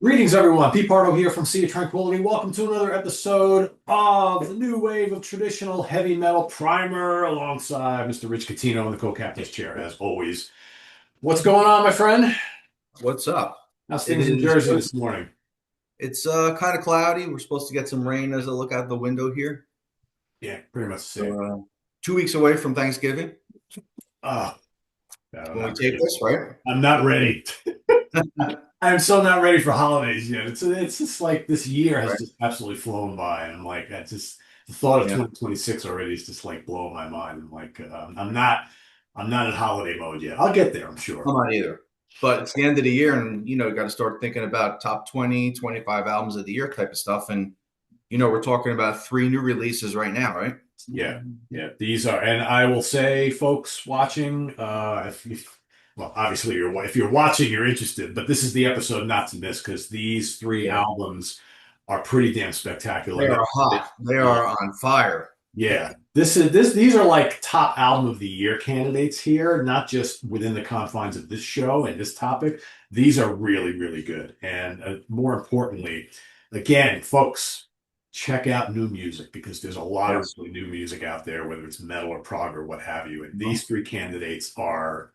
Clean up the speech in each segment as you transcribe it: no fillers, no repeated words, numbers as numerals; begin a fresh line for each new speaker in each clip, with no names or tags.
Greetings, everyone. Pete Pardo here from Sea of Tranquility. Welcome to another episode of the new wave of traditional heavy metal primer alongside Mr. Rich Catino in the co-captain's chair, as always. What's going on, my friend?
What's up?
How's
It
things in
is
Jersey
good.
this morning?
It's kind of cloudy. We're supposed to get some rain as I look out the window here.
Yeah, pretty much the
So,
same.
2 weeks away from Thanksgiving
Oh, no, I'm
when we
not
take
ready.
this, right?
I'm not ready. I'm so not ready for holidays yet. It's just like this year has
Right.
just absolutely flown by, and I'm like, that's just the thought of
Yeah,
2026 already is just like blowing my mind. I'm like, I'm not in holiday mode yet. I'll get there, I'm
I'm
sure.
not either. But it's the end of the year, and you got to start thinking about top 20, 25 albums of the year type of stuff. And we're talking about three new releases right now, right?
Yeah, yeah. These are, and I will say, folks watching, well, obviously if you're watching, you're interested, but this is the episode not to miss because these three
Yeah.
albums are pretty damn spectacular.
They
And
are hot. They
yeah,
are on fire.
yeah. These are like top album of the year candidates here, not just within the confines of this show and this topic. These are really, really good. And more importantly, again, folks, check out new music because there's a lot of
Yes.
really new music out there, whether it's metal or prog or what have you. And these three candidates are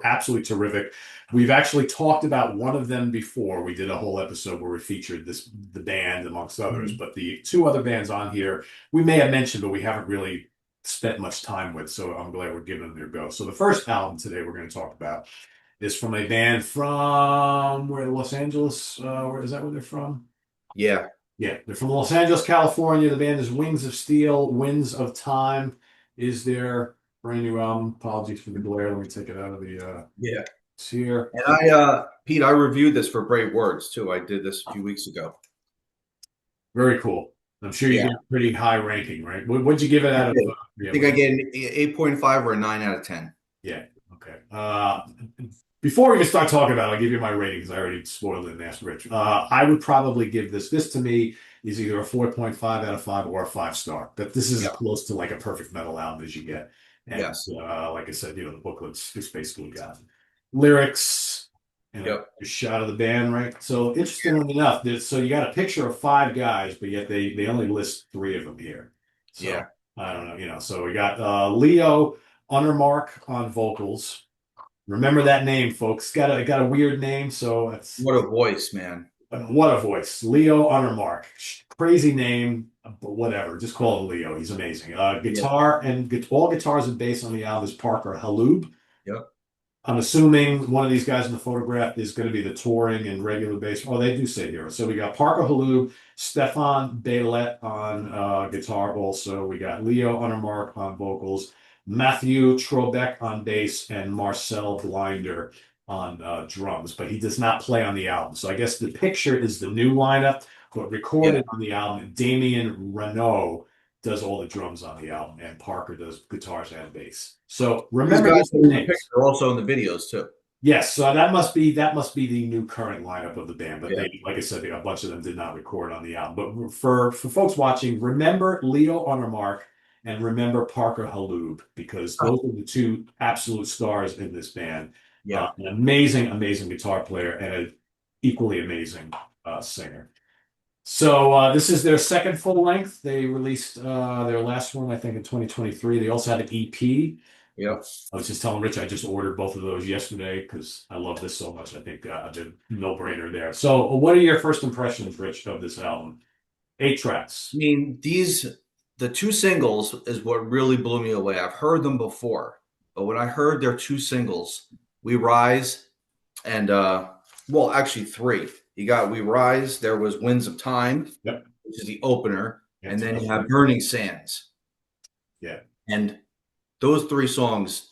absolutely terrific. We've actually talked about one of them before. We did a whole episode where we featured the band amongst others,
Mhm.
but the two other bands on here we may have mentioned, but we haven't really spent much time with. So I'm glad we're giving them their go. So the first album today we're going to talk about is from a band from where Los Angeles. Where is that? Where they're from?
Yeah.
Yeah, they're from Los Angeles, California. The band is Wings of Steel. Winds of Time is their brand new album. Apologies for the glare. Let me take it out of the
Yeah.
it's here.
And Pete, I reviewed this for Brave Words too. I did this a few weeks ago.
Very cool. I'm sure you
Yeah,
get a pretty high ranking, right? What'd you give it
I
out of?
did. I
Yeah,
think I gave an 8.5 or a 9 out of 10.
yeah. Okay. Before we even start talking about it, I'll give you my ratings. I already spoiled it and asked Rich. I would probably give this. This to me is either a 4.5 out of 5 or a 5 star. But this is as
Yeah.
close to like a perfect metal album as you get. And
Yes.
like I said, the booklet's just basically got lyrics and
Yep.
a shot of the band, right? So interestingly enough, so you got a picture of five guys, but yet they only list three of them here.
Yeah.
So I don't know, So we got Leo Undermark on vocals. Remember that name, folks. Got a weird name, so it's
What a voice, man.
what a voice. Leo Undermark. Crazy name, but whatever. Just call him Leo. He's amazing.
Yeah.
Guitar and all guitars and bass on the album is Parker Halhoub.
Yep.
I'm assuming one of these guys in the photograph is going to be the touring and regular bass. Oh, they do say here. So we got Parker Halhoub, Stefan Baylet on guitar also. We got Leo Undermark on vocals, Matthew Trobeck on bass, and Marcel Blinder on drums. But he does not play on the album. So I guess the picture is the new lineup, but
Yeah.
recorded on the album, Damien Renault does all the drums on the album, and Parker does guitars and bass. So
These
remember
guys
these
in the
names.
picture are also in the videos too.
Yes, so that must be the new current lineup of the band. But
Yeah.
they, like I said, a bunch of them did not record on the album. But for folks watching, remember Leo Undermark and remember Parker Halhoub because those are the two absolute stars in this band.
Yeah.
An amazing, amazing guitar player and an equally amazing singer. So this is their second full length. They released their last one, I think, in 2023. They also had an EP.
Yep.
I was just telling Rich I just ordered both of those yesterday because I love this so much. I think the no-brainer there. So, what are your first impressions, Rich, of this album? Eight
I
tracks.
mean, the two singles is what really blew me away. I've heard them before, but when I heard their two singles, We Rise and well, actually three. You got We Rise, there was Winds of Time,
Yep.
which is the opener,
Yeah,
and
it's
then
about
you have
three.
Burning Sands.
Yeah.
And those three songs,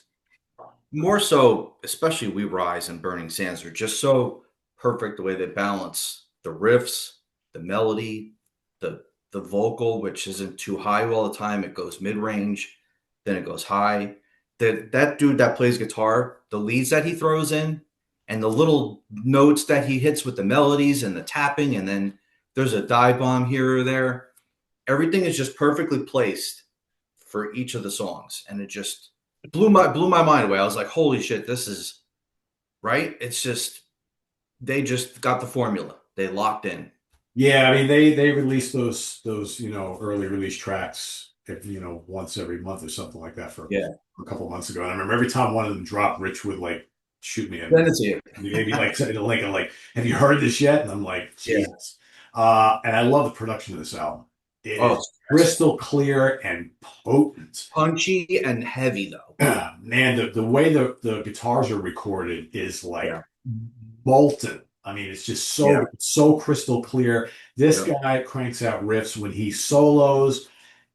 more so, especially We Rise and Burning Sands, are just so perfect the way they balance the riffs, the melody, the the vocal, which isn't too high all the time. It goes mid-range, then it goes high. That dude that plays guitar, the leads that he throws in, and the little notes that he hits with the melodies and the tapping, and then there's a dive bomb here or there. Everything is just perfectly placed for each of the songs, and it just blew my mind away. I was like, "Holy shit, this is right!" It's just they just got the formula. they locked in.
Yeah, I mean they release those early release tracks once every month or something like that for
Yeah.
a couple months ago. And I remember every time one of them dropped, Rich would like shoot me and
Send it to you.
maybe like send me the link and like, have you heard this yet? And I'm like,
Yeah.
Jesus. And I love the production of this album. It
Oh,
is
it's
crystal clear and potent.
punchy and heavy though.
Man, the way the guitars are recorded is
Yeah.
like molten. I mean, it's just
Yeah.
so crystal clear. This
Yep.
guy cranks out riffs when he solos.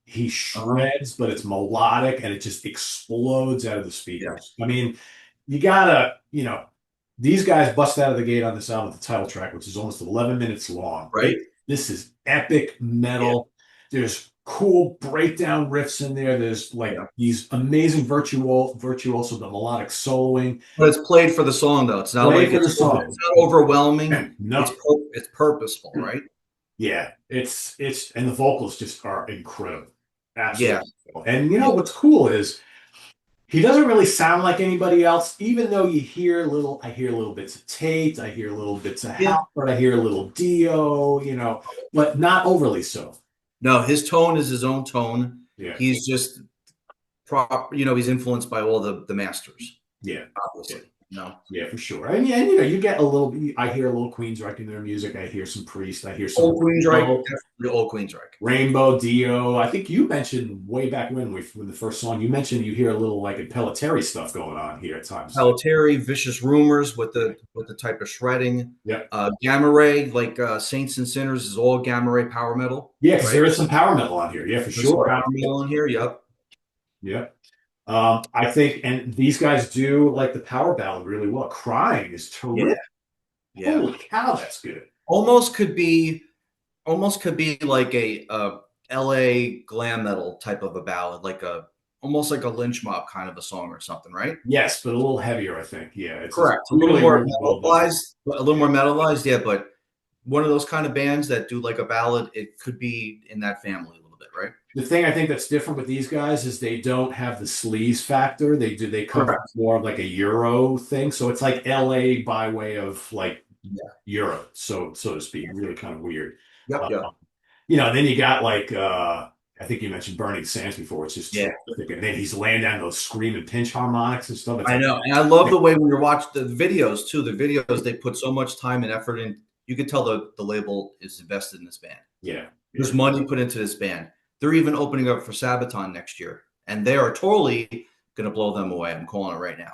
He
Uh-huh.
shreds, but it's melodic and it just explodes out of the
Yeah.
speakers. I mean, you gotta, these guys bust out of the gate on this album with the title track, which is almost 11 minutes long.
Right?
This is epic
Yeah.
metal. There's cool breakdown riffs in there. There's like
Yeah.
these amazing virtuoso, the melodic soloing.
But it's played for the song though. It's not
Play
like
for the
it's
song.
not overwhelming.
No,
It's purposeful, right?
yeah, it's and the vocals just are incredible,
Yeah.
absolutely. And
Yeah.
what's cool is he doesn't really sound like anybody else, even though I hear little bits of Tate, I hear little bits of
Yeah.
Halford, I hear a little Dio, but not overly so.
No, his tone is his own tone.
Yeah,
He's just he's influenced by all the masters,
yeah, yeah.
obviously. No.
Yeah, for sure. And yeah, you get a little. I hear a little Queensryche in their music. I hear some Priest. I hear some
Old Queensryche,
Rainbow,
definitely old Queensryche.
Rainbow Dio. I think you mentioned way back when the first song you mentioned you hear a little like Pelletieri stuff going on here at times.
Pelletieri, Vicious Rumors with the type of shredding.
Yeah,
Gamma Ray, like Saints and Sinners, is all Gamma Ray power metal.
yeah, because
Right?
there is some power metal on here. Yeah, for
There's some
sure.
power metal in here. Yep.
Yeah. I think, and these guys do like the power ballad really well. Crying is
Yeah.
terrific.
Yeah.
Holy cow, that's good.
Almost could be like a LA glam metal type of a ballad, like almost like a lynch mob kind of a song or something, right?
Yes, but a little heavier, I think. Yeah, it's
Correct. A little
really,
more
really well done.
metallized, yeah, but one of those kind of bands that do like a ballad, it could be in that family a little bit, right?
The thing I think that's different with these guys is they don't have the sleaze factor. They come from
Correct.
more of like a Euro thing. So it's like LA by way of like
Yeah.
Europe, so to speak. Really kind of weird.
Yep.
Uh,
Yep.
and then you got like I think you mentioned Burning Sands before. It's just
Yeah.
terrific. And then he's laying down those screaming pinch harmonics and stuff. It's
I
like,
know. And I love the way when you watch the videos too. The videos, they put so much time and effort in. You could tell the label is invested in this band.
yeah.
There's money put into this band. They're even opening up for Sabaton next year, and they are totally going to blow them away. I'm calling it right now.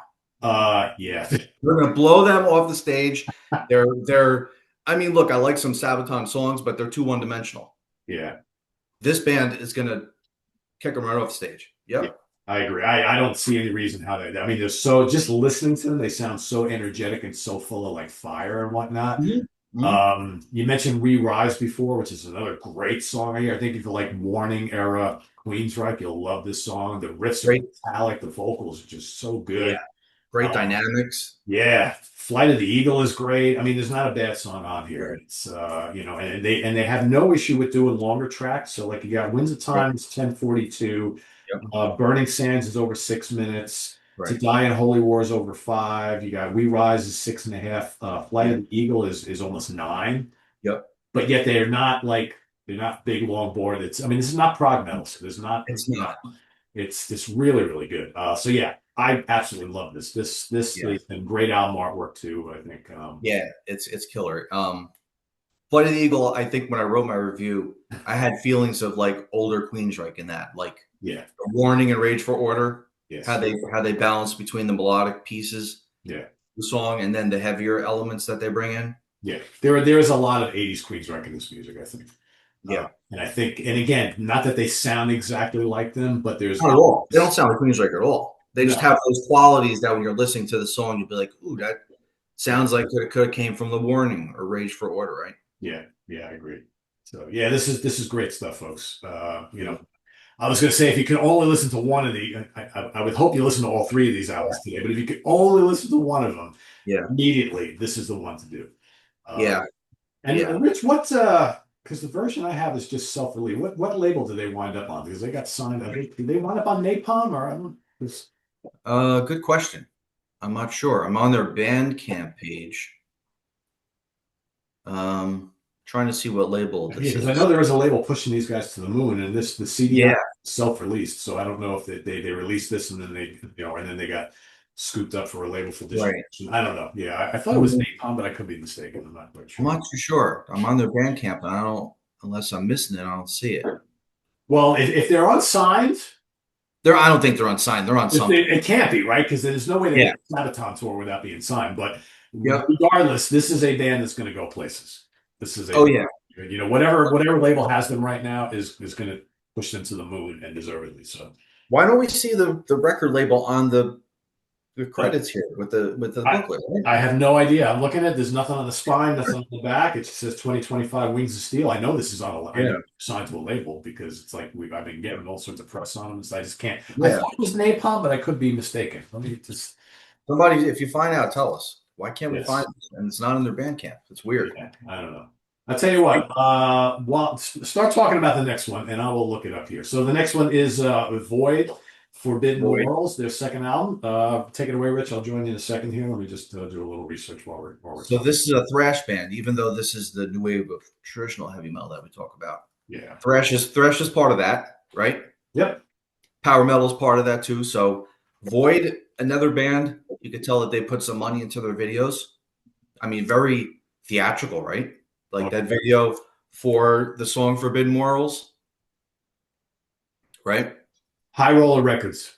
Yeah.
They're going to blow them off the stage. They're. I mean, look, I like some Sabaton songs, but they're too one dimensional.
Yeah.
This band is going to kick them right off the stage. Yep.
Yeah, I agree. I don't see any reason how they. I mean, they're so just listening to them, they sound so energetic and so full of like fire and whatnot.
Mm-hmm. Mm-hmm.
You mentioned "We Rise" before, which is another great song here. I think if you like Warning era Queensryche, you'll love this song. The riffs are
Great.
metallic, the vocals are just so good.
Yeah. Great dynamics.
Yeah, "Flight of the Eagle" is great. I mean, there's not a bad song on here.
Right.
It's and they have no issue with doing longer tracks. So like you got Winds of Time is 10:42.
Yep.
Burning Sands is over 6 minutes. To
Right.
Die in Holy War is over 5. You got We Rise is 6.5. Flight of the Eagle is almost 9.
Yep.
But yet they're not big long board. This is not prog metal, so there's not.
It's not.
It's just really really good. So yeah, I absolutely love this. This is a great album artwork too. I think.
Yeah, it's killer. Flight of the Eagle. I think when I wrote my review, I had feelings of like older Queensryche in that, like
Yeah.
Warning and Rage for Order.
Yes.
How they balance between the melodic pieces,
Yeah.
the song, and then the heavier elements that they bring in.
Yeah. There is a lot of 80s Queensryche in this music, I think.
Yeah.
And I think, and again, not that they sound exactly like them, but there's
Not at all. They don't sound like Queensryche at all. They just have those qualities that when you're listening to the song, you'd be like, "Ooh, that sounds like it could have came from the Warning or Rage for Order," right?
Yeah, I agree. So yeah, this is great stuff, folks. I was going to say if you could only listen to one of the, I would hope you listen to all three of these albums today. But if you could only listen to one of them, immediately this is the one to do. And Rich, what? Because the version I have is just self-released. What label did they wind up on? Because they got signed. Did they wind up on Napalm or I don't?
Good question. I'm not sure. I'm on their Bandcamp page. Trying to see what label
Yeah,
this
because I know
is.
there is a label pushing these guys to the moon, and the CD
Yeah,
self-released, so I don't know if they released this and then and then they got scooped up for a label for
right.
distribution. I don't know. Yeah, I thought it was
I'm
Napalm, but I could be mistaken. I'm not quite sure.
not too sure. I'm on their Bandcamp, and I don't, unless I'm missing it, I don't see it.
Well, if they're unsigned,
I don't think they're unsigned. They're on something.
it can't be right because there's no way they
Yeah.
make a Sabaton tour without being signed. But
Yep.
regardless, this is a band that's going to go places. This is
Oh
a
yeah.
whatever label has them right now is going to push them to the moon and deservedly so.
Why don't we see the record label on the credits here with the
I
booklet? Right?
I have no idea. I'm looking at. There's nothing on the spine, nothing on the back. It just says 2025 Wings of Steel. I know this is on a. I know
Yeah.
it's signed to a label because it's like I've been getting all sorts of press on them. So I just can't. I
Yeah.
thought it was Napalm, but I could be mistaken. Let me just.
Somebody, if you find out, tell us. Why can't we find
Yes.
this? And it's not in their Bandcamp. It's weird.
Yeah. I don't know. I'll tell you what. Well, start talking about the next one, and I will look it up here. So the next one is Void. Forbidden
Void.
Morals, their second album. Take it away, Rich. I'll join you in a second here. Let me just do a little research while we're
So
talking.
this is a thrash band, even though this is the new wave of traditional heavy metal that we talk about.
Yeah.
Thrash is part of that, right?
Yep.
Power metal is part of that too. So Void, another band, you could tell that they put some money into their videos. I mean, very theatrical, right? Like that video for the song Forbidden Morals, right?
High Roller Records.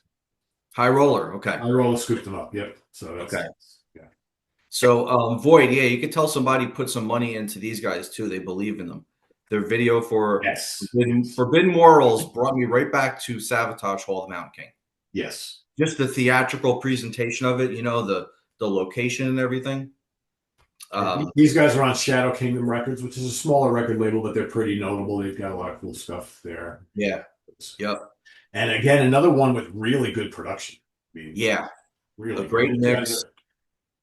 High Roller, okay.
High Roller scooped them up. Yep. So that's
Okay.
yeah.
So Void, yeah, you could tell somebody put some money into these guys too. They believe in them. Their video for
Yes.
Forbidden Morals brought me right back to Sabotage Hall of the Mountain King.
Yes.
Just the theatrical presentation of it, the location and everything.
These guys are on Shadow Kingdom Records, which is a smaller record label, but they're pretty notable. They've got a lot of cool stuff there.
Yeah. Yep.
And again, another one with really good production. I mean,
Yeah.
really
A great
good.
mix.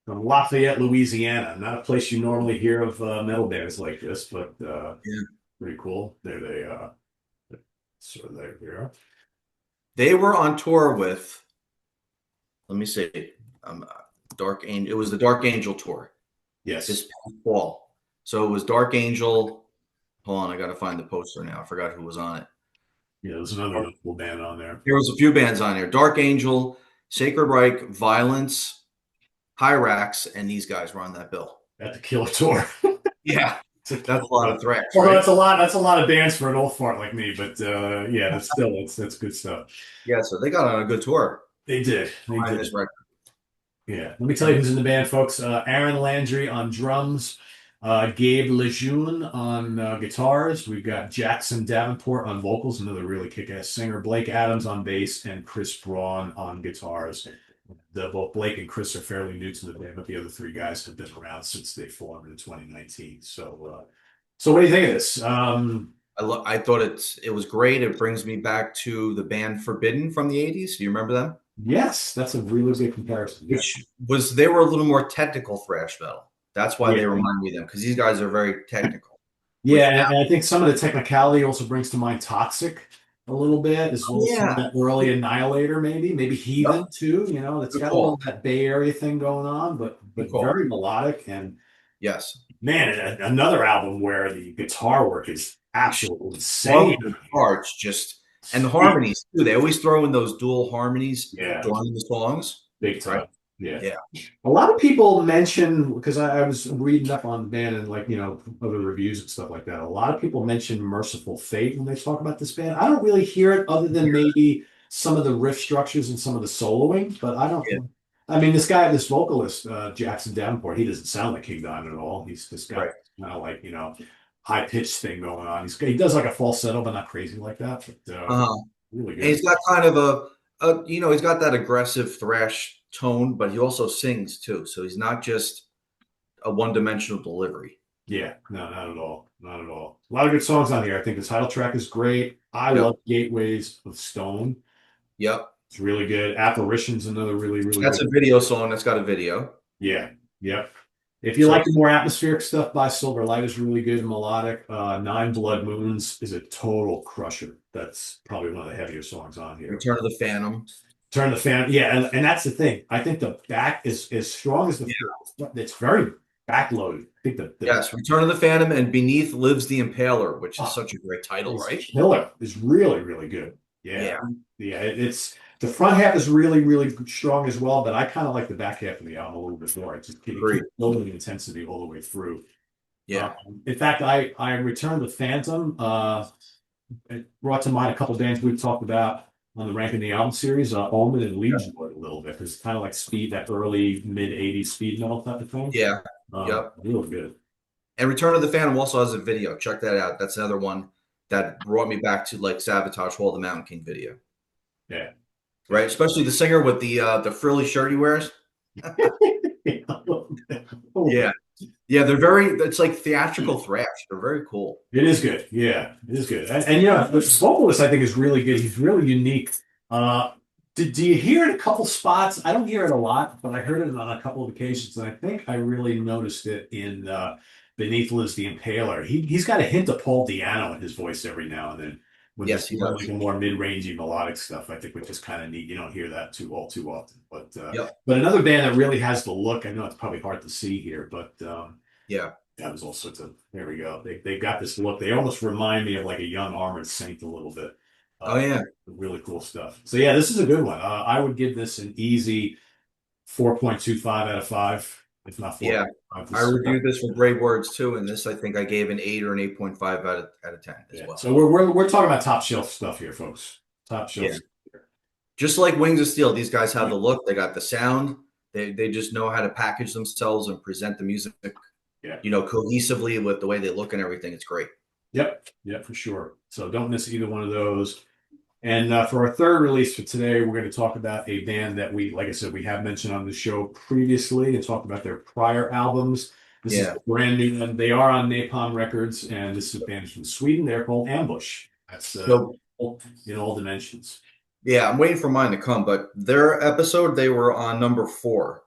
From Lafayette, Louisiana. Not a place you normally hear of metal bands like this, but
Yeah.
pretty cool. There they sort of there we are.
They were on tour with, let me see, Dark Angel. It was the Dark Angel tour
Yes.
this past fall. So it was Dark Angel. Hold on, I got to find the poster now. I forgot who was on it.
Yeah, there's another notable band on there.
There was a few bands on here: Dark Angel, Sacred Reich, Violence, Hyrax, and these guys were on that bill.
At the Killer Tour.
Yeah, that's a lot of thrash.
Although
Right?
that's a lot. That's a lot of bands for an old fart like me. But yeah, that's good stuff.
Yeah, so they got on a good tour.
They did. They
Behind
did.
this record.
Yeah. Let me tell you who's in the band, folks. Aaron Landry on drums. Gabe Lejeune on guitars. We've got Jackson Davenport on vocals, another really kick-ass singer. Blake Adams on bass, and Chris Braun on guitars. Both Blake and Chris are fairly new to the band, but the other three guys have been around since they formed in 2019. So what do you think of this?
I thought it was great. It brings me back to the band Forbidden from the 80s. Do you remember them?
Yes, that's a really good comparison.
Which was, they were a little more technical thrash metal. That's why they remind me of them, because these guys are very technical.
Yeah, and I think some of the technicality also brings to mind Toxic a little bit, as well as some of that early Annihilator, maybe Heathen too. It's got a little of that Bay Area thing going on, but very melodic. And
yes,
man, another album where the guitar work is absolutely insane.
The parts and the harmonies too. They always throw in those dual harmonies during the songs.
Big time.
Right? Yeah.
A lot of people mention, because I was reading up on the band and other reviews and stuff like that. A lot of people mention Merciful Fate when they talk about this band. I don't really hear it other than maybe some of the riff structures and some of the soloing, but I don't. Yeah. I mean, this vocalist, Jackson Davenport, he doesn't sound like King Diamond at all. He's this guy, kind of like, high pitched thing going on. He does like a falsetto, but not crazy like that. But really good.
And he's got kind of he's got that aggressive thrash tone, but he also sings too. So he's not just a one-dimensional delivery.
Yeah, no, not at all. Not at all. A lot of good songs on here. I think the title track is great. I love Gateways of Stone.
Yep.
It's really good. Apparition's another really
That's
good.
A video song that's got a video.
Yeah. Yep. If you like the more atmospheric stuff by Silver Light is really good and melodic. Nine Blood Moons is a total crusher. That's probably one of the heavier songs on here.
Return of the Phantom.
Turn the Phantom. Yeah, and that's the thing. I think the back is as strong as the front. It's very backloaded. I think the
Yes, Return of the Phantom and Beneath Lives the Impaler, which is
oh,
such a great title,
it's
right?
killer. It's really, really good. Yeah.
Yeah,
Yeah. It's the front half is really, really strong as well, but I kind of like the back half of the album a little bit more. It
agreed.
keeps building the intensity all the way through.
Yeah,
In fact, I returned the Phantom. It brought to mind a couple of bands we've talked about on the Ranking the Album series, Omen and Legion a little bit, because it's kind of like speed, that early mid 80s speed metal type of thing.
yeah, yep.
Really good.
And Return of the Phantom also has a video. Check that out. That's another one that brought me back to like Sabotage Hall, the Mountain King video,
Yeah.
right? Especially the singer with the frilly shirt he wears. Yeah, yeah, they're very. It's like theatrical thrash. They're very cool.
It is good. Yeah, it is good. And yeah, the vocalist I think is really good. He's really unique. Uh, do you hear it a couple spots? I don't hear it a lot, but I heard it on a couple of occasions, and I think I really noticed it in Beneath Lives the Impaler. He's got a hint of Paul Di'Anno in his voice every now and then when he's
Yes, he
doing like
does.
a more mid-rangey melodic stuff. I think which is kind of neat. You don't hear that too often.
Yep.
But another band that really has the look. I know it's probably hard to see here, but
Yeah.
that was all sorts of. There we go. They got this look. They almost remind me of like a young Armored Saint a little bit.
Oh
Uh,
yeah.
really cool stuff. So yeah, this is a good one. I would give this an easy 4.25 out of 5, if not
Yeah.
4.5.
I reviewed this for Brave Words too, and this I think I gave an 8 or an 8.5 out of 10 as
Yeah.
well.
So we're talking about top shelf stuff here, folks. Top shelf.
Yeah. Just like Wings of Steel, these guys have the look, they got the sound, they just know how to package themselves and present the music,
Yeah.
cohesively with the way they look and everything. It's great.
Yep. Yep, for sure. So don't miss either one of those. And for our third release for today, we're going to talk about a band that like I said, we have mentioned on the show previously and talked about their prior albums. This is
Yeah.
a brand new one. They are on Napalm Records, and this is a band from Sweden. They're called Ambush. That's
So
in all dimensions.
yeah, I'm waiting for mine to come, but their episode, they were on number 4.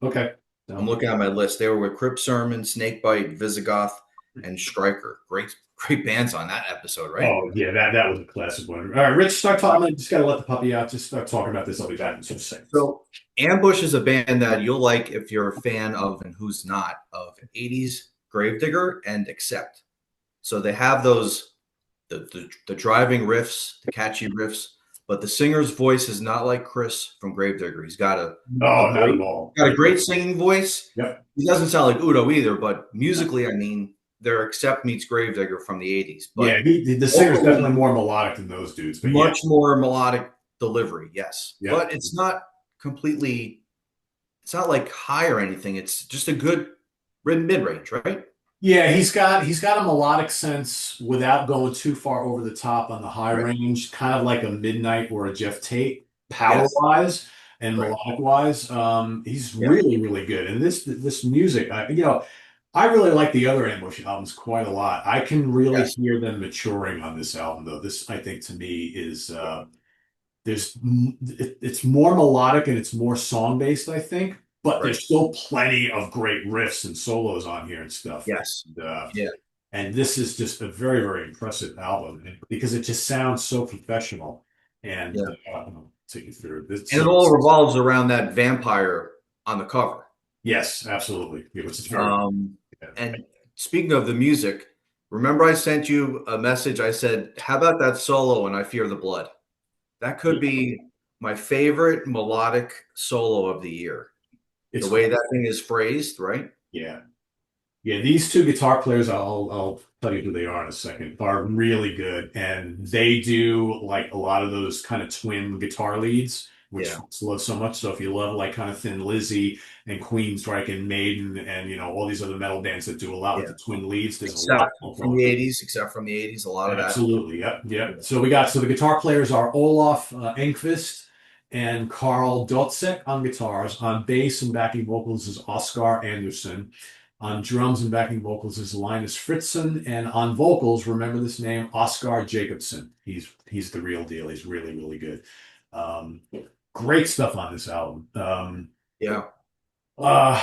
Okay.
I'm looking at my list. They were with Crip Sermon, Snakebite, Visigoth, and Striker. Great bands on that episode, right?
Oh yeah, that was a classic one. All right, Rich, start talking. I just got to let the puppy out. Just start talking about this. I'll be back in 2 seconds.
So Ambush is a band that you'll like if you're a fan of, and who's not, of 80s Gravedigger and Accept. So they have those the driving riffs, the catchy riffs, but the singer's voice is not like Chris from Gravedigger. He's got
No, not at all.
a great singing voice.
Yep.
He doesn't sound like Udo either, but musically, I mean, they're Accept meets Gravedigger from the 80s. But
Yeah, the singer's definitely more melodic than those dudes. But
much more melodic delivery, yes.
yeah.
But it's not completely, it's not like high or anything. It's just a good mid range, right?
Yeah, he's got a melodic sense without going too far over the top on the high
Right.
range, kind of like a Midnight or a Jeff Tate, power
Yes.
wise and
Right.
melodic wise. He's
Yeah.
really, really good. And this music, I really like the other Ambush albums quite a lot. I can really
Yes.
hear them maturing on this album, though. This, I think, to me is it's more melodic and it's more song based, I think, but
Right.
there's still plenty of great riffs and solos on here and stuff.
Yes.
And,
Yeah.
and this is just a very, very impressive album because it just sounds so professional. And
Yeah.
I'll take you through this.
And it all revolves around that vampire on the cover.
Yes, absolutely. Yeah, which is very. Yeah.
And speaking of the music, remember I sent you a message. I said, "How about that solo?" And I Fear the Blood. That could be my favorite melodic solo of the year.
It's
The way that thing is phrased, right?
yeah. Yeah, these two guitar players, I'll tell you who they are in a second, are really good. And they do like a lot of those kind of twin guitar leads, which
Yeah.
I love so much. So if you love like kind of Thin Lizzy and Queensryche and Maiden and all these other metal bands that do a lot with
Yeah.
the twin leads, there's a
Except
lot
from the 80s, except from the 80s, a lot of that.
Absolutely. Yep. Yep. So the guitar players are Olaf Engqvist and Carl Dotzek on guitars. On bass and backing vocals is Oskar Anderson. On drums and backing vocals is Linus Fritzen. And on vocals, remember this name, Oskar Jacobson. He's the real deal. He's really, really good. Um, Great stuff on this album.
Yeah.
Uh,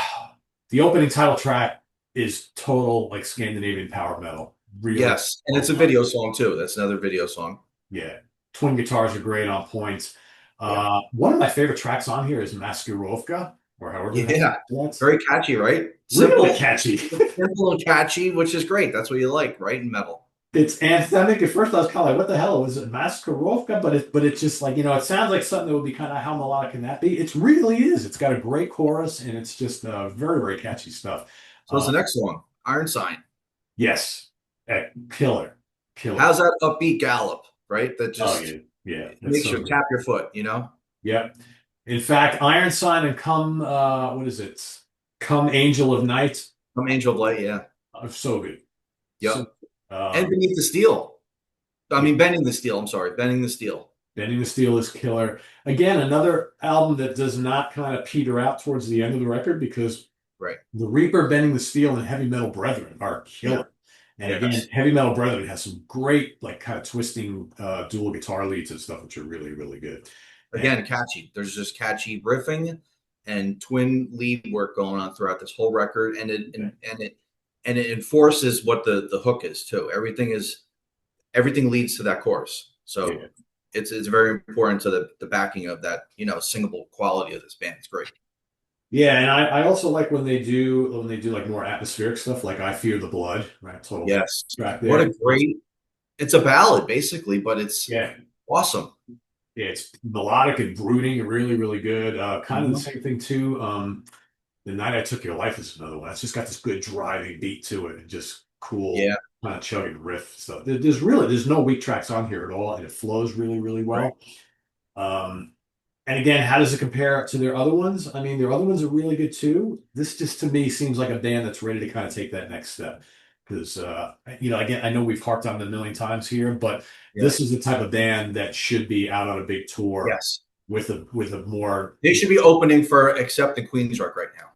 the opening title track is total like Scandinavian power metal. Really.
Yes. And it's a video song too. That's another video song.
Yeah. Twin guitars are great on point.
Yeah.
One of my favorite tracks on here is Maskurovka. or however the
Yeah,
hell that's
very catchy, right?
really
Simple,
catchy.
simple and catchy, which is great. That's what you like, right? In metal.
It's anthemic. At first, I was kind of like, "What the hell was it, Maskarovka?" But it's just like it sounds like something that would be kind of how melodic can that be? It really is. It's got a great chorus, and it's just very very catchy stuff.
So it's
Uh,
the next song, Iron Sign.
yes, killer, killer.
How's that upbeat gallop, right? That
Oh
just
yeah, yeah. That's
makes
so
you
good.
tap your foot, you know?
Yep. In fact, Iron Sign and Come, what is it? Come Angel of Night
From Angel of Light, yeah.
are so good. So,
Yep. And
um,
Beneath the Steel. I
yeah,
mean, Bending the Steel. I'm sorry, Bending the Steel.
Bending the Steel is killer. Again, another album that does not kind of peter out towards the end of the record because
Right.
the Reaper, Bending the Steel, and Heavy Metal Brethren are
Yeah.
killer. And again,
Yes.
Heavy Metal Brethren has some great, like, kind of twisting dual guitar leads and stuff, which are really, really good. And
Again, catchy. There's just catchy riffing and twin lead work going on throughout this whole record, and it enforces what the hook is too. Everything leads to that chorus. So
yeah,
it's very important to the backing of that, singable quality of this band. It's great.
yeah, and I also like when they do like more atmospheric stuff, like I Fear the Blood, right? Total band
Yes.
track
What
there.
a great it's a ballad basically, but it's
Yeah,
awesome.
yeah, it's melodic and brooding and really, really good. Kind of the
Mhm.
same thing too. The Night I Took Your Life is another one. It's just got this good driving beat to it and just cool
Yeah,
kind of chugging riff stuff. There's no weak tracks on here at all, and it flows really, really
right.
well. Um, And again, how does it compare to their other ones? I mean, their other ones are really good too. This just to me seems like a band that's ready to kind of take that next step. Because again, I know we've harped on it a million times here, but
Yeah.
this is the type of band that should be out on a big tour
Yes.
with a more
They should be opening for Accept and Queensrÿche right now,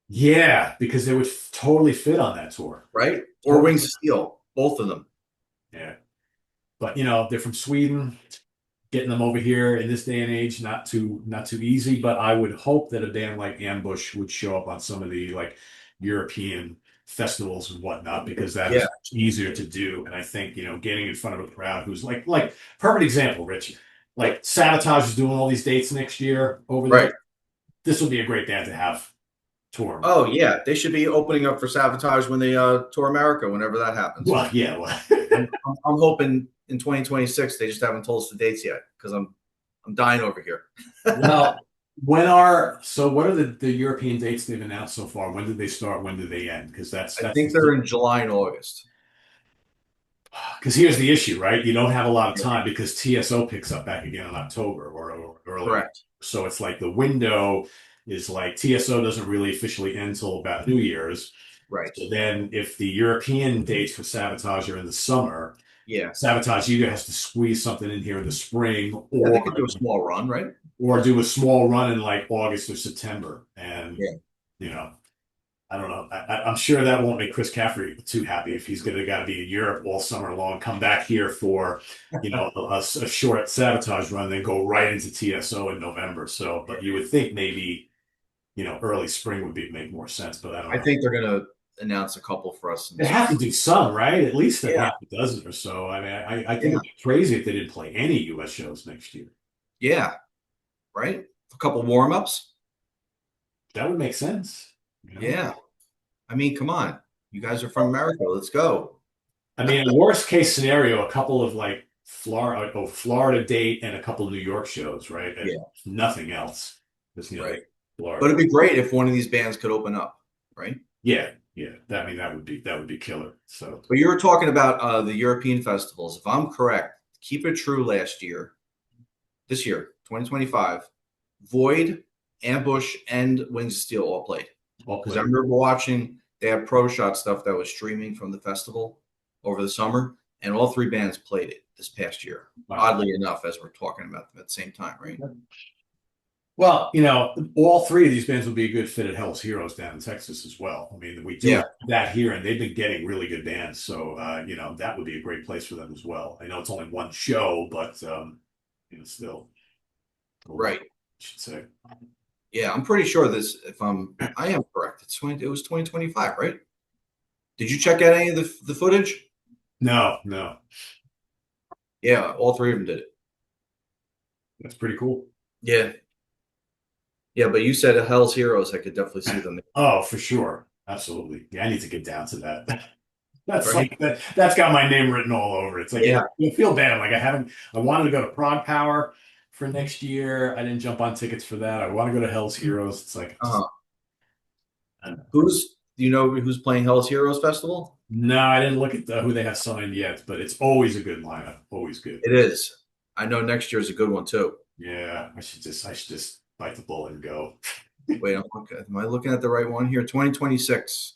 yeah, because they would totally fit on that tour.
right? Or
Totally.
Wings of Steel, both of them.
Yeah. But they're from Sweden. Getting them over here in this day and age, not too easy, but I would hope that a band like Ambush would show up on some of the like European festivals and whatnot, because that
Yeah,
is easier to do. And I think, getting in front of a crowd who's like perfect example, Rich. Like Sabotage is doing all these dates next year over there.
right.
This would be a great band to have tour.
Oh yeah, they should be opening up for Sabotage when they tour America, whenever that happens.
Well, yeah, well,
I'm hoping in 2026 they just haven't told us the dates yet because I'm dying over here.
well, what are the European dates they've announced so far? When did they start? When did they end? Because
I think they're in July and August.
because here's the issue, right? You don't have a lot of
Yeah,
time because TSO picks up back again in October or early.
correct.
So it's like the window is like TSO doesn't really officially end until about New Year's.
Right.
So then if the European dates for Sabotage are in the summer,
Yeah.
Sabotage either has to squeeze something in here in the spring
Yeah, they could do a small run, right?
or do a small run in like August or September. And,
Yeah.
you know, I don't know. I'm sure that won't make Chris Caffrey too happy if he's going to got to be in Europe all summer long, come back here for, a short Sabotage run, then go right into TSO in November. So, but you would think maybe, early spring would make more sense, but I don't
I
know.
think they're gonna announce a couple for us in the
They have to
spring.
do some, right? At least a
Yeah,
half a dozen or so. I mean, I think
yeah,
it'd be crazy if they didn't play any US shows next year.
yeah. Right. A couple warm ups.
That would make sense, you know?
Yeah. I mean, come on. You guys are from America. Let's go.
I mean, a worst case scenario, a couple of like Florida date and a couple of New York shows, right? And
Yeah.
nothing else. Just
Right. But
Florida.
it'd be great if one of these bands could open up, right?
Yeah, yeah. That would be killer. So
But you were talking about the European festivals. If I'm correct, Keep It True this year, 2025, Void, Ambush, and Wings of Steel all played.
all
Because I
played.
remember watching, they had pro shot stuff that was streaming from the festival over the summer, and all three bands played it this past year.
Wow.
Oddly enough, as we're talking about them at the same time, right?
Well, all three of these bands would be a good fit at Hell's Heroes down in Texas as well. I mean, we do
Yeah,
have that here, and they've been getting really good bands, so that would be a great place for them as well. I know it's only one show, but still a lot,
right.
I should say.
Yeah, I'm pretty sure this. If I am correct. It was 2025, right? Did you check out any of the footage?
No, no,
Yeah, all three of them did it.
that's pretty cool.
Yeah, Yeah, but you said Hell's Heroes. I could definitely see them.
Oh, for sure. Absolutely. Yeah, I need to get down to that. That's
Right?
like that's got my name written all over it. It's like
Yeah.
you feel bad. Like I wanted to go to Prague Power for next year. I didn't jump on tickets for that. I want to go to Hell's Heroes. It's like
Uh-huh.
I don't know.
Do you know who's playing Hell's Heroes Festival?
No, I didn't look at who they have signed yet, but it's always a good lineup. Always good.
It is. I know next year's a good one too.
Yeah, I should just bite the bullet and go.
Wait, am I looking at the right one here? 2026.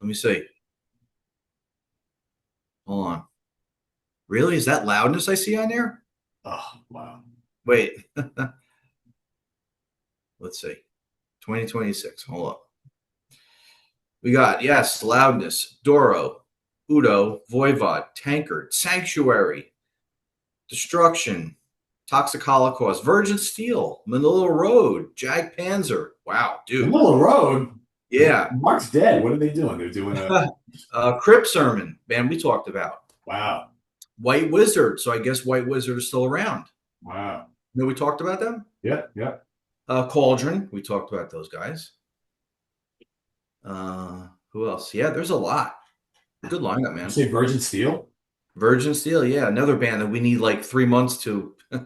Let me see. Hold on. Really? Is that Loudness I see on there?
Oh, wow.
Wait. Let's see. 2026. Hold up. We got, yes, Loudness, Doro, Udo, Voivod, Tankard, Sanctuary, Destruction, Toxic Holocaust, Virgin Steel, Manila Road, Jag Panzer. Wow, dude.
Manila Road.
Yeah.
Mark's dead. What are they doing? They're doing a
Crip Sermon, man, we talked about.
wow.
White Wizard. So I guess White Wizard is still around.
Wow.
You know, we talked about them.
Yeah, yeah.
Cauldron. We talked about those guys. Who else? Yeah, there's a lot. Good lineup,
You
man.
say Virgin Steel?
Virgin Steel. Yeah, another band that we need like 3 months to
Yeah.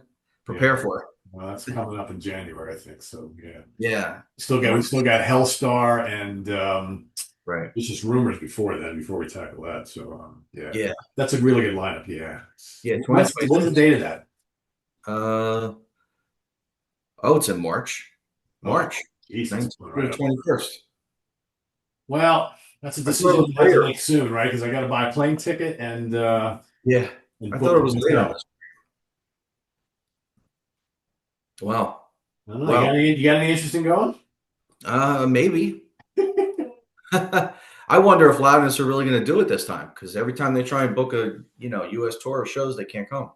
prepare for.
Well, that's coming up in January, I think. So yeah.
Yeah.
We still got Hellstar and
Right.
it's just rumors before then, before we tackle that. So yeah.
Yeah.
That's a really good lineup, yeah.
Yeah.
When's the
2026.
date of that?
It's in March.
Oh,
March.
geez, that's
19th
coming
to
right
the
up.
21st.
Well, that's a
I thought it
decision
was
I have to
later.
make soon, right? Because I got to buy a plane ticket
Yeah.
and
I
book
thought
the
it was later.
hotel.
Wow.
I don't know.
Well,
You got any interest in going?
maybe. I wonder if Loudness are really going to do it this time because every time they try and book a U.S. tour of shows, they can't come.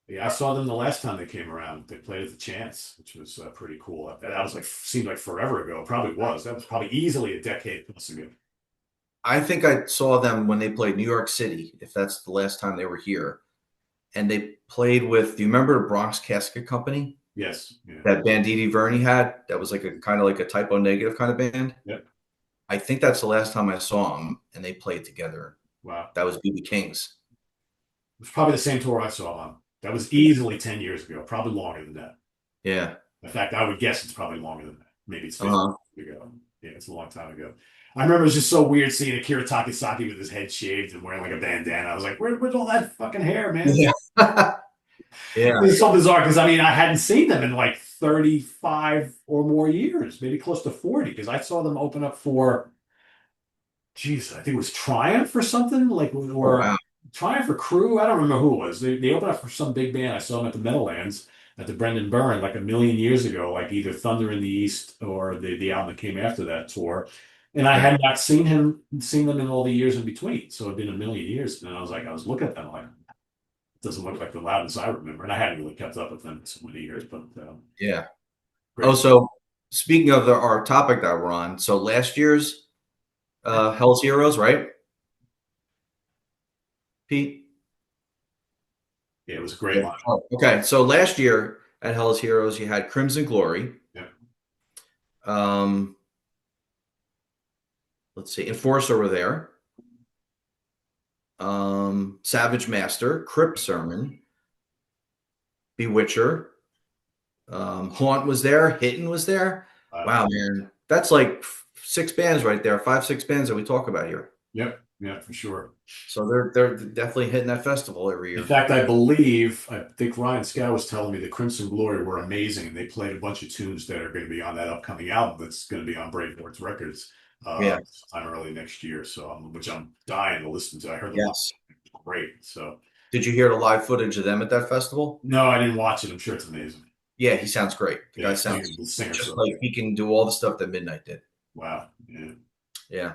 Yeah, I saw them the last time they came around. They played at the Chance, which was pretty cool. That was like seemed like forever ago. Probably was. That was probably easily a decade plus ago.
I think I saw them when they played New York City, if that's the last time they were here, and they played with. Do you remember the Bronx Casket Company?
Yes. Yeah.
That Banditti Verney had. That was like a kind of like a typo negative kind of band.
Yep.
I think that's the last time I saw them, and they played together.
Wow.
That was BB King's.
It was probably the same tour I saw on. That was easily 10 years ago. Probably longer than that.
Yeah.
In fact, I would guess it's probably longer than that. Maybe it's 50
Uh-huh.
years ago. Yeah, it's a long time ago. I remember it was just so weird seeing Akira Takasaki with his head shaved and wearing like a bandana. I was like, where's all that fucking hair, man?
Yeah. Yeah.
It's so bizarre because I mean, I hadn't seen them in like 35 or more years, maybe close to 40, because I saw them open up for, geez, I think it was Triumph or something, like,
Oh
or
wow.
Triumph or Crew. I don't remember who it was. They opened up for some big band. I saw them at the Meadowlands at the Brendan Byrne like a million years ago, like either Thunder in the East or the album that came after that tour. And I
Yeah.
had not seen them in all the years in between. So it'd been a million years. And I was looking at them like, it doesn't look like the Loudness I remember. And I hadn't really kept up with them in so many years, but
Yeah. Oh,
great.
so speaking of our topic that we're on, so last year's Hell's Heroes, right, Pete?
Yeah, it was a great
Yeah.
line.
Oh, okay. So last year at Hell's Heroes, you had Crimson Glory.
Yeah.
Um, let's see, Enforcer were there. Savage Master, Crypt Sermon, Bewitcher, Haunt was there, Hidden was there. Wow, man, that's like 6 bands right there, 5, 6 bands that we talk about here.
Yep. Yeah, for sure.
So they're definitely hitting that festival every
In
year.
fact, I think Ryan Scow was telling me the Crimson Glory were amazing. They played a bunch of tunes that are going to be on that upcoming album that's going to be on Bravehearts Records
Yeah.
sometime early next year. So, which I'm dying to listen to. I heard the
Yes.
great. So,
Did you hear the live footage of them at that festival?
no, I didn't watch it. I'm sure it's amazing.
Yeah, he sounds great. The guy
Yeah,
sounds
the singer.
just
So
like he can do all the stuff that Midnight did.
wow. Yeah,
Yeah.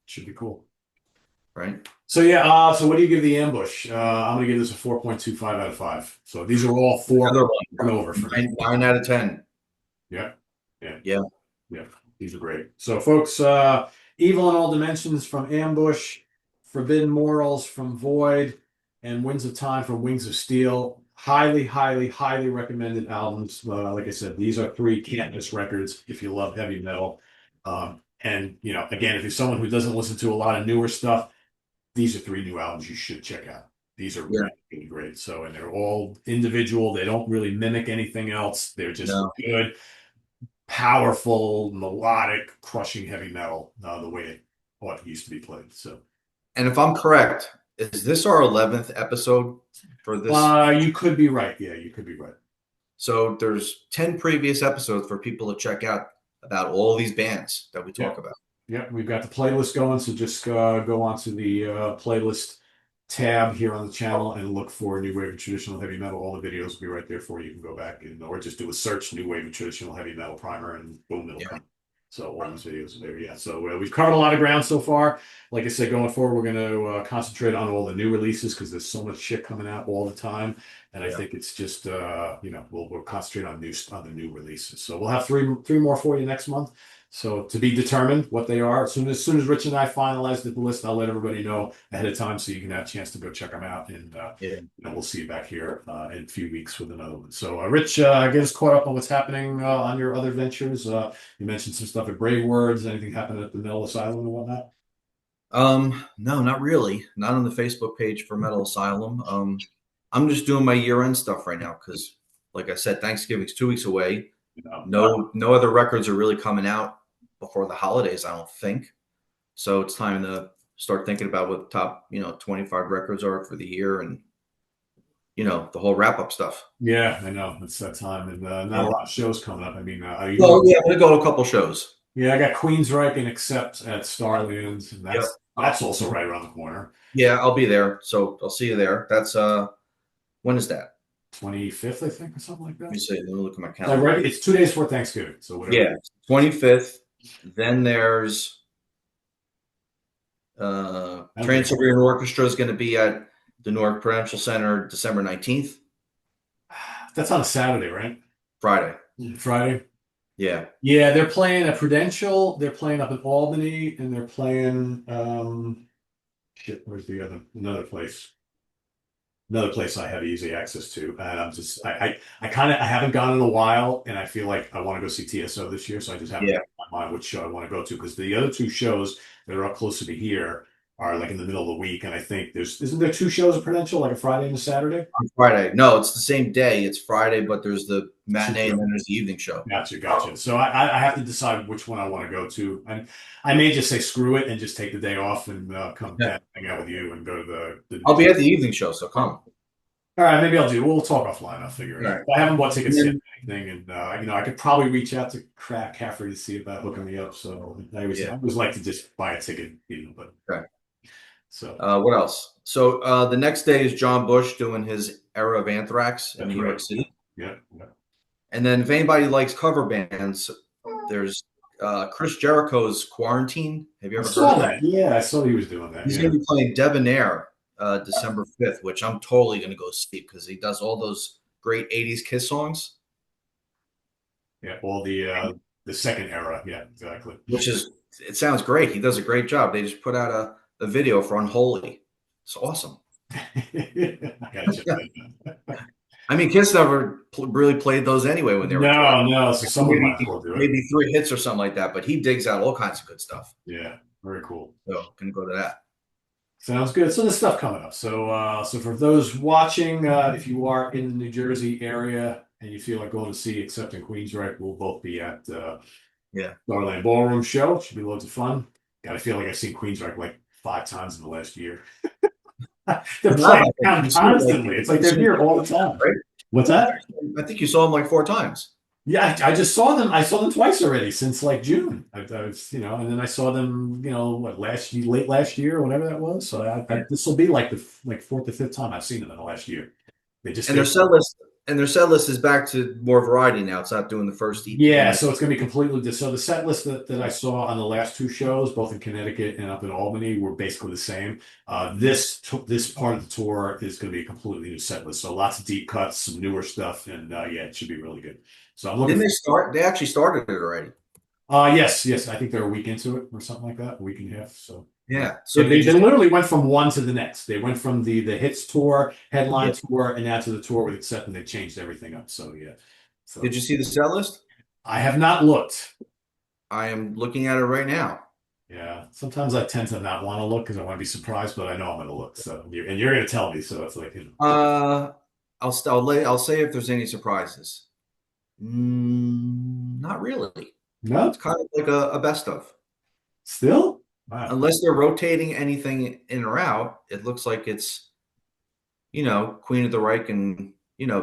should be cool.
Right.
So yeah. So what do you give the Ambush? I'm going to give this a 4.25 out of 5. So these are all 4
Another
over for me.
9 out of 10.
Yeah. Yeah.
Yeah.
Yeah. These are great. So folks, Evil in All Dimensions from Ambush, Forbidden Morals from Void, and Winds of Time from Wings of Steel. highly, highly, highly recommended albums. Like I said, these are three can't miss records if you love heavy metal. And again, if you're someone who doesn't listen to a lot of newer stuff, these are three new albums you should check out. These are
Yeah.
really, really great. So, and they're all individual. They don't really mimic anything else. They're just
No.
good, powerful, melodic, crushing heavy metal, the way it used to be played. So,
And if I'm correct, is this our 11th episode for this?
you could be right. Yeah, you could be right.
So there's 10 previous episodes for people to check out about all these bands that we
Yeah.
talk about.
Yeah, we've got the playlist going, so just go onto the playlist tab here on the channel and look for New Wave of Traditional Heavy Metal. All the videos will be right there for you. You can go back or just do a search New Wave of Traditional Heavy Metal Primer and boom, it'll
Yeah.
come. So all those videos are there. Yeah. So we've covered a lot of ground so far. Like I said, going forward, we're going to concentrate on all the new releases because there's so much shit coming out all the time. And I
Yeah.
think it's just we'll concentrate on the new releases. So we'll have three more for you next month. So to be determined what they are. As soon as Rich and I finalize the list, I'll let everybody know ahead of time so you can have a chance to go check them out. And
Yeah.
we'll see you back here in a few weeks with another one. So Rich, get us caught up on what's happening on your other ventures. You mentioned some stuff at Brave Words. Anything happening at the Mental Asylum and whatnot?
No, not really. Not on the Facebook page for Metal Asylum. I'm just doing my year-end stuff right now because, like I said, Thanksgiving's 2 weeks away. No other records are really coming out before the holidays, I don't think. So it's time to start thinking about what the top, 25 records are for the year and, the whole wrap-up stuff.
Yeah, I know it's that time, and not a lot of shows coming up. I mean, are you?
Well, yeah, I'm gonna go to a couple shows.
Yeah, I got Queensryche and Accept at Starlands, and
Yep.
that's also right around the corner.
Yeah, I'll be there. So I'll see you there. That's when is that?
25th, I think, or something like
Let me
that.
see. Let me look at my
Like,
calendar.
right, it's 2 days before Thanksgiving, so whatever.
Yeah, 25th. Then there's
Okay.
Trans-Siberian Orchestra is going to be at the Newark Prudential Center December 19th,
That's on a Saturday, right?
Friday.
Friday.
Yeah.
Yeah, they're playing at Prudential. They're playing up in Albany, and they're playing. Shit, where's the other another place? Another place I have easy access to, and I'm just I haven't gone in a while, and I feel like I want to go see TSO this year, so I just haven't
Yeah.
made up my mind which show I want to go to because the other two shows that are up closer to here are like in the middle of the week, and I think isn't there two shows at Prudential, like a Friday and a Saturday?
On Friday. No, it's the same day. It's Friday, but there's the matinee and then there's the evening show.
Gotcha. So I have to decide which one I want to go to, and I may just say screw it and just take the day off and come hang out with you and go to the.
I'll be at the evening show, so come.
All right, maybe I'll do. We'll talk offline. I'll figure it out.
Right.
I haven't bought tickets yet, or anything, and I could probably reach out to Crack Caffrey to see about hooking me up. So I always like to just buy a ticket, But
okay.
So
what else? So the next day is John Bush doing his Era of Anthrax in New York City.
Yeah.
And then if anybody likes cover bands, there's Chris Jericho's Quarantine. Have you ever heard of that?
Yeah, I saw he was doing that.
He's going to be playing Debonair December 5th, which I'm totally going to go see because he does all those great 80s Kiss songs.
Yeah, all the second era. Yeah, exactly.
It sounds great. He does a great job. They just put out a video for Unholy. It's awesome.
I gotta check that out.
I mean, Kiss never really played those anyway when they were
No. So someone might as well do it.
Maybe 3 hits or something like that, but he digs out all kinds of good stuff.
Yeah, very cool.
So gonna go to that.
Sounds good. So there's stuff coming up. So for those watching, if you are in the New Jersey area and you feel like going to see Accept and Queensryche, we'll both be at Starland Ballroom show. It should be loads of fun. Gotta feel like I've seen Queensryche like 5 times in the last year. They're playing constantly. It's like they're here all the time.
Right?
What's that?
I think you saw him like 4 times.
Yeah, I just saw them. I saw them twice already since like June. I was, and then I saw them, late last year or whatever that was. So this will be like the 4th or 5th time I've seen them in the last year. They just
their set list is back to more variety now. It's not doing the first EP.
Yeah, so it's going to be completely different. So the set list that I saw on the last 2 shows, both in Connecticut and up in Albany, were basically the same. This part of the tour is going to be a completely new set list. So lots of deep cuts, some newer stuff, and it should be really good. So I'm looking.
Didn't they start? They actually started it already.
Yes. I think they're a week into it or something like that, a week and a half. So
Yeah. So
They
did you?
literally went from one to the next. They went from the hits tour,
Yeah.
headline tour, and now to the tour with Accept, and they changed everything up. So yeah.
Did
So
you see the set list?
I have not looked.
I am looking at it right now.
Yeah. Sometimes I tend to not want to look because I want to be surprised, but I know I'm going to look. So and you're going to tell me. So it's like,
Uh, I'll say if there's any surprises. Not really. It's
no,
kind of like a best of.
still. Wow.
Unless they're rotating anything in or out, it looks like it's, Queen of the Reich and,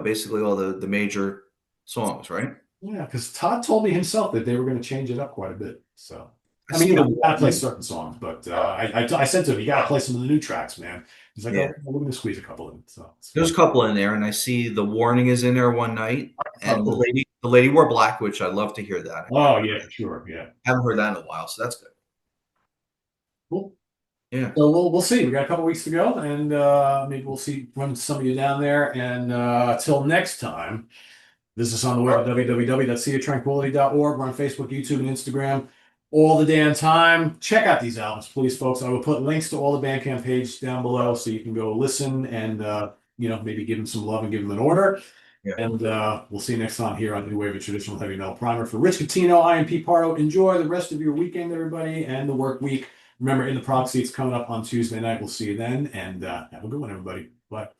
basically all the major songs, right?
Yeah, because Todd told me himself that they were going to change it up quite a bit. So,
I
I mean,
see the
you got to play
warning.
certain songs, but I said to him, you got to play some of the new tracks, man. He's like,
Yeah.
oh, we're going to squeeze a couple in. So it's
There's
fine.
a couple in there, and I see the warning is in there one night,
Oh,
and the
cool.
lady wore black, which I love to hear that.
Oh, yeah, for sure. Yeah.
Haven't heard that in a while, so that's good.
Cool.
Yeah.
So we'll see. We got a couple weeks to go, and maybe we'll see when some of you down there. And till next time, visit us on the web at www.seatranquility.org. We're on Facebook, YouTube, and Instagram all the damn time. Check out these albums, please, folks. I will put links to all the Bandcamp pages down below so you can go listen and maybe give them some love and give them an order.
Yeah.
And we'll see you next time here on New Wave of Traditional Heavy Metal Primer. For Rich Catino, I am Pete Pardo. Enjoy the rest of your weekend, everybody, and the work week. Remember, In the Proxy, it's coming up on Tuesday night. We'll see you then, and have a good one, everybody. Bye.